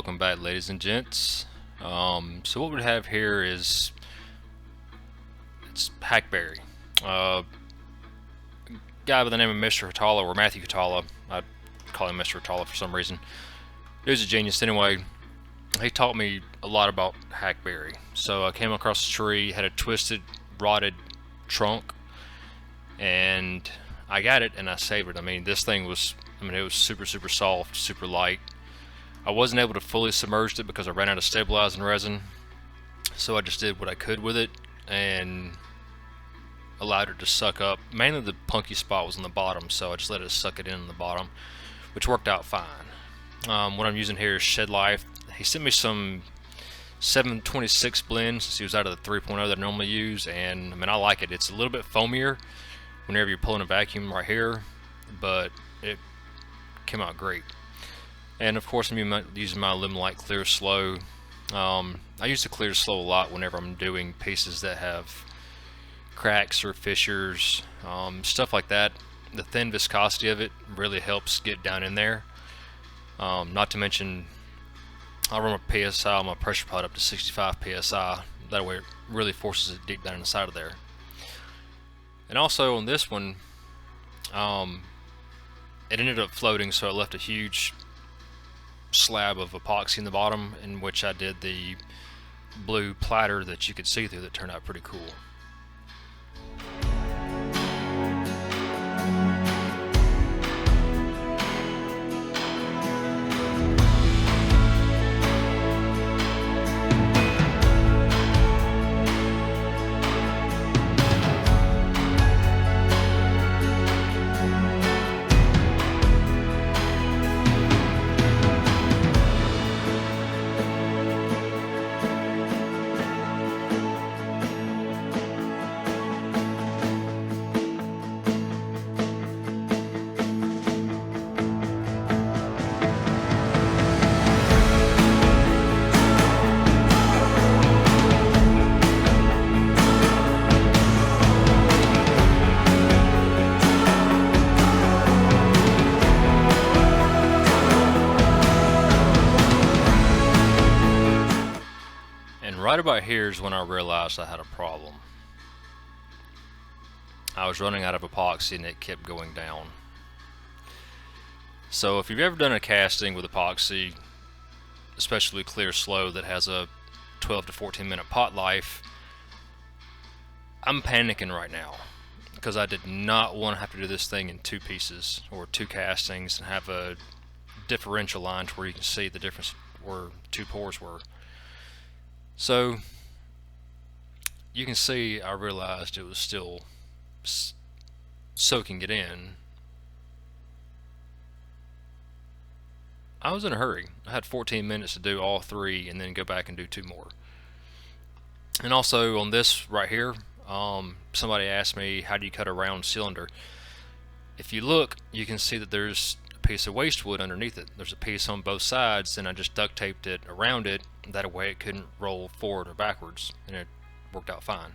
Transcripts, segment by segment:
welcome back, ladies and gents. So what we have here is it's hackberry. Guy by the name of Mr. Hatala, or Matthew Hatala. I call him Mr. Hatala for some reason. Dude's a genius. Anyway, he taught me a lot about hackberry. So I came across a tree, had a twisted, rotted trunk, and I got it and I saved it. I mean, this thing was, it was super soft, super light. I wasn't able to fully submerge it because I ran out of stabilizing resin, so I just did what I could with it and allowed it to suck up. Mainly the punky spot was on the bottom, so I just let it suck it in the bottom, which worked out fine. What I'm using here is Shed Life. He sent me some 726 blend since he was out of the 3.0 that I normally use, and I like it. It's a little bit foamier whenever you're pulling a vacuum right here, but it came out great. And of course, I'm using my alumilite clear slow. I use the clear slow a lot whenever I'm doing pieces that have cracks or fissures, stuff like that. The thin viscosity of it really helps get down in there. Not to mention, I'll run my PSI on my pressure pot up to 65 PSI. That way it really forces it deep down inside of there. And also on this one, it ended up floating, so it left a huge slab of epoxy in the bottom, in which I did the blue platter that you could see through that turned out pretty cool. Right about here is when I realized I had a problem. I was running out of epoxy and it kept going down. So if you've ever done a casting with epoxy, especially clear slow that has a 12 to 14 minute pot life, I'm panicking right now because I did not want to have to do this thing in two pieces or two castings and have a differential line to where you can see the difference where two pores were. So you can see I realized it was still soaking it in. I was in a hurry. I had 14 minutes to do all three and then go back and do two more. And also on this right here, somebody asked me, how do you cut a round cylinder? If you look, you can see that there's a piece of waste wood underneath it. There's a piece on both sides, and I just duct taped it around it. That way it couldn't roll forward or backwards, and it worked out fine.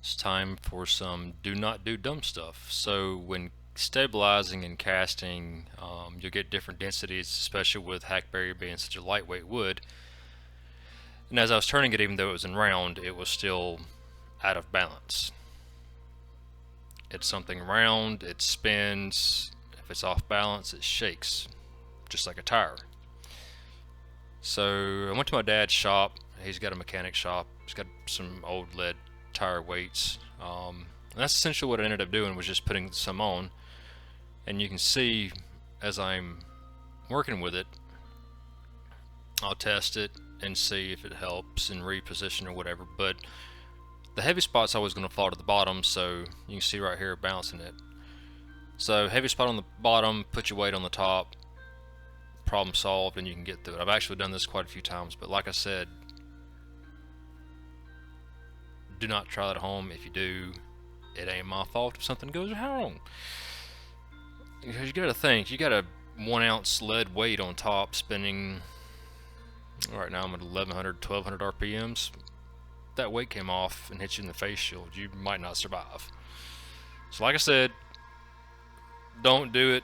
It's time for some do not do dumb stuff. So when stabilizing and casting, you'll get different densities, especially with hackberry being such a lightweight wood. And as I was turning it, even though it was in round, it was still out of balance. It's something round, it spins. If it's off balance, it shakes, just like a tire. So I went to my dad's shop. He's got a mechanic shop. He's got some old lead tire weights. And that's essentially what I ended up doing, was just putting some on. And you can see as I'm working with it, I'll test it and see if it helps and reposition or whatever. But the heavy spot's always going to fall to the bottom, so you can see right here bouncing it. So heavy spot on the bottom, put your weight on the top, problem solved, and you can get through it. I've actually done this quite a few times, but like I said, do not try it at home. If you do, it ain't my fault if something goes wrong. Because you gotta think, you got a 1 ounce lead weight on top spinning. Right now I'm at 1100, 1200 RPMs. If that weight came off and hit you in the face shield, you might not survive. So like I said, don't do it.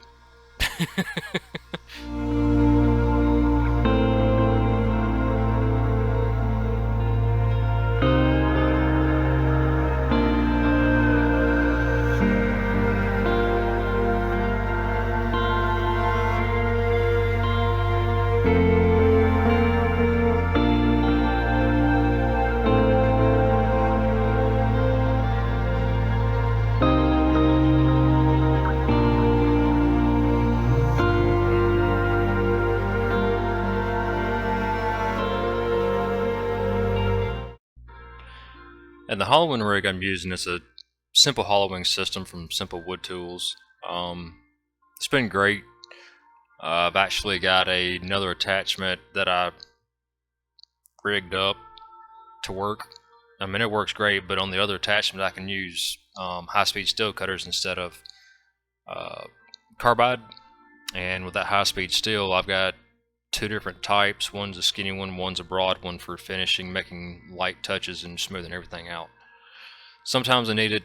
And the hollowing rig I'm using is a simple hollowing system from Simple Wood Tools. It's been great. I've actually got another attachment that I rigged up to work. I mean, it works great, but on the other attachment I can use high-speed steel cutters instead of carbide. And with that high-speed steel, I've got 2 different types. One's a skinny one, one's a broad one for finishing, making light touches and smoothing everything out. Sometimes I need it,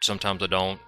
sometimes I don't.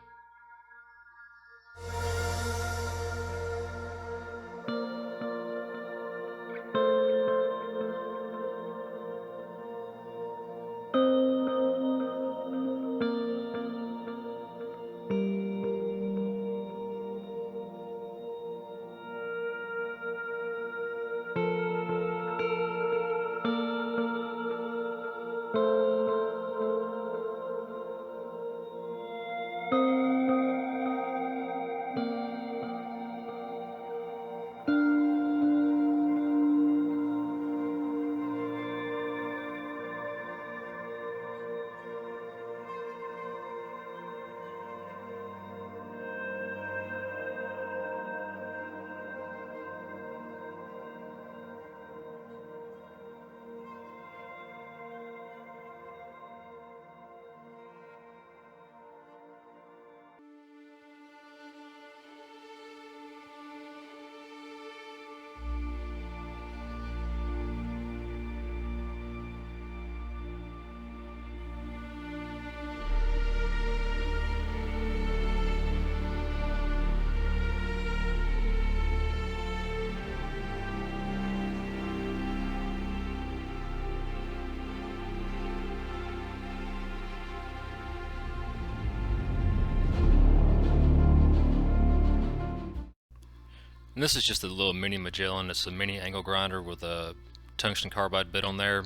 And this is just a little mini Magellan. It's a mini angle grinder with a tungsten carbide bit on there.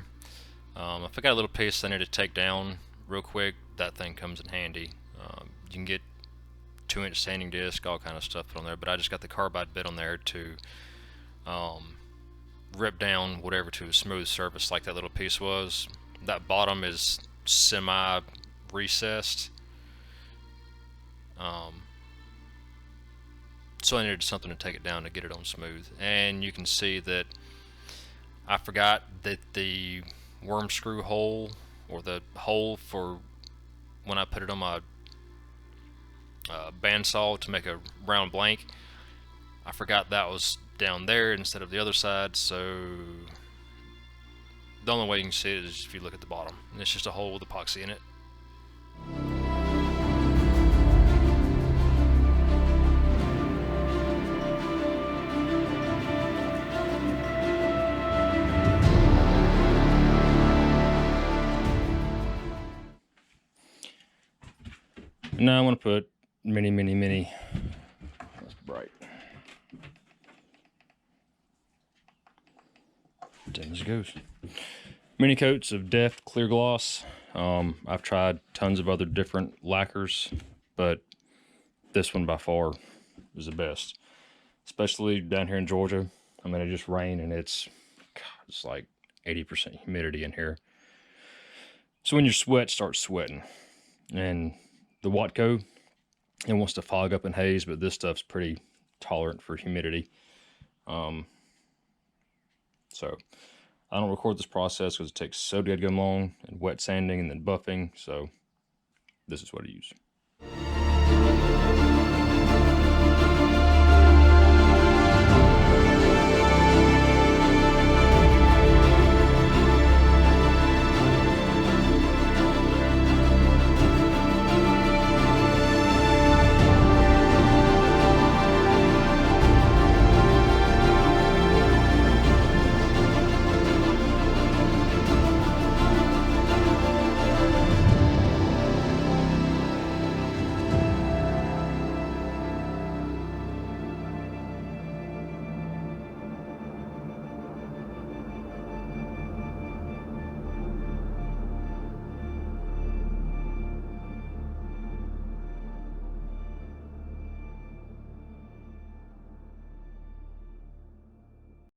If I got a little piece I need to take down real quick, that thing comes in handy. You can get 2-inch sanding disc, all kind of stuff put on there, but I just got the carbide bit on there to rip down whatever to a smooth surface like that little piece was. That bottom is semi recessed. So I needed something to take it down to get it on smooth. And you can see that I forgot that the worm screw hole, or the hole for when I put it on my bandsaw to make a round blank, I forgot that was down there instead of the other side. So the only way you can see it is if you look at the bottom, and it's just a hole with epoxy in it. And now I want to put mini. That's bright. Dim as it goes. Mini coats of Deft clear gloss. I've tried tons of other different lacquers, but this one by far is the best. Especially down here in Georgia. I mean, it just rained and it's like 80% humidity in here. So when your sweat starts sweating, and the Watco, it wants to fog up in haze, but this stuff's pretty tolerant for humidity. So I don't record this process because it takes so deadgum long, and wet sanding and then buffing. So this is what I use.